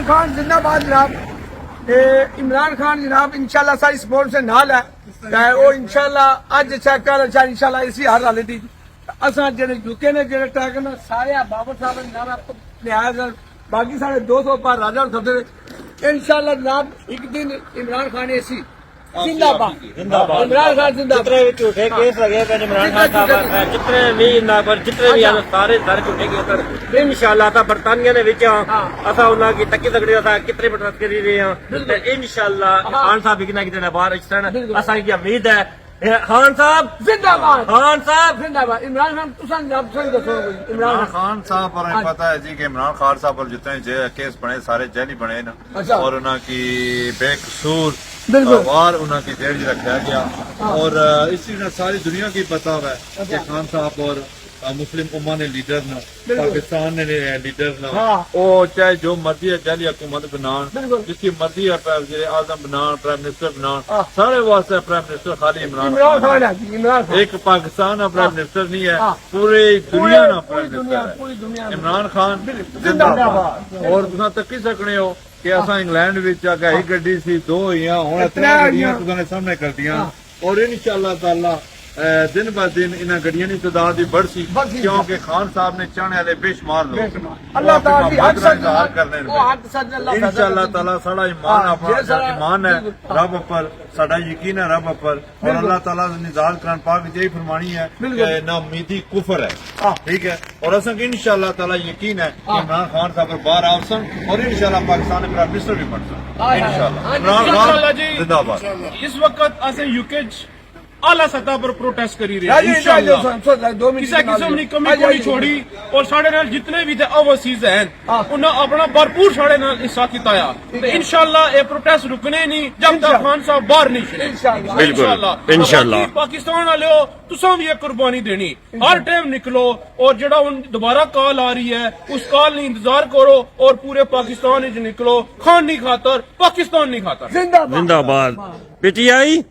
इमरान खान जिंदाबाद जनाब। इमरान खान जनाब इंशाल्लाह सारी सपोर्ट से नाल है वो इंशाल्लाह अज चेक कर इंशाल्लाह इसी हर हालत असा जेडे यूके ने जेडे टैग ने सारे बाबर साहब ने जनाब न्याय बाकी साढ़े 200 पर राजा खतरे इंशाल्लाह जनाब एक दिन इमरान खान ऐसी जिंदाबाद इमरान खान जिंदाबाद। जितने भी झूठे केस लगे पे इमरान खान साहब जितने भी ना पर जितने भी सारे झूठे केस इंशाल्लाह था बरतानिया ने विच असा उन्हां की तक्की तकड़ी असा कितने बटरस करी रहे हैं इंशाल्लाह खान साहब कितना कितना बाहर अचन असा की उम्मीद है। खान साहब जिंदाबाद खान साहब जिंदाबाद। इमरान खान तुम दसो इमरान खान साहब पर पता है जी कि इमरान खान साहब पर जितने केस बने सारे जैली बने ना और उन्होंने की बेकसूर वार उन्होंने जेल रखा गया और इस चीज सारी दुनिया की पता है कि खान साहब और मुस्लिम उम्मा ने लीडर ना पाकिस्तान ने लीडर ना वो चाहे जो मर्जी है जाली हुकूमत बनान जिसकी मर्जी है वज़ीर आज़म बनान प्राइम मिनिस्टर बनान सारे वास्ते प्राइम मिनिस्टर खाली इमरान खान है। एक पाकिस्तान का प्राइम मिनिस्टर नहीं है पूरी दुनिया का प्राइम मिनिस्टर है इमरान खान जिंदाबाद। और तुम तकी सकने हो कि असा इंग्लैंड विच अगर एक गड्डी सी दो हियां हुण इतने गड्डियां तुहाडे सामने कर दियां और इंशाअल्लाह ताला दिन ब दिन इन गड्डियों की तादाद भी बढ़ सी क्योंकि खान साहब ने चाहने वाले बेशुमार लोग इंशाअल्लाह ताला साड़ा ईमान अपना ईमान है रब पर साड़ा यकीन है रब पर और अल्लाह ताला निजात कुरान पाक में यही फरमानी है कि ना उम्मीदी कुफर है ठीक है। और असा इंशाअल्लाह ताला यकीन है कि इमरान खान साहब बाहर आवसन और इंशाअल्लाह पाकिस्तान में प्राइम मिनिस्टर भी बन सन इंशाअल्लाह इमरान खान जिंदाबाद। इस वक्त असें यूके आला सतह पर प्रोटेस्ट करी रहे हैं इंशाअल्लाह किसी किस्म की कमी कोई छोड़ी और साढ़े नाल जितने भी थे ओवरसीज हैं उन्हें अपना भरपूर साढ़े नाल हिस्सा किताया तो इंशाअल्लाह ये प्रोटेस्ट रुकने नहीं जब तक खान साहब बाहर नहीं चले इंशाअल्लाह। पाकिस्तान वाले हो तुसां भी एक कुर्बानी देनी हर टाइम निकलो और जेड़ा दोबारा कॉल आ रही है उस कॉल ने इंतजार करो और पूरे पाकिस्तान निकलो खान नहीं खातर पाकिस्तान नहीं खातर जिंदाबाद पीटीआई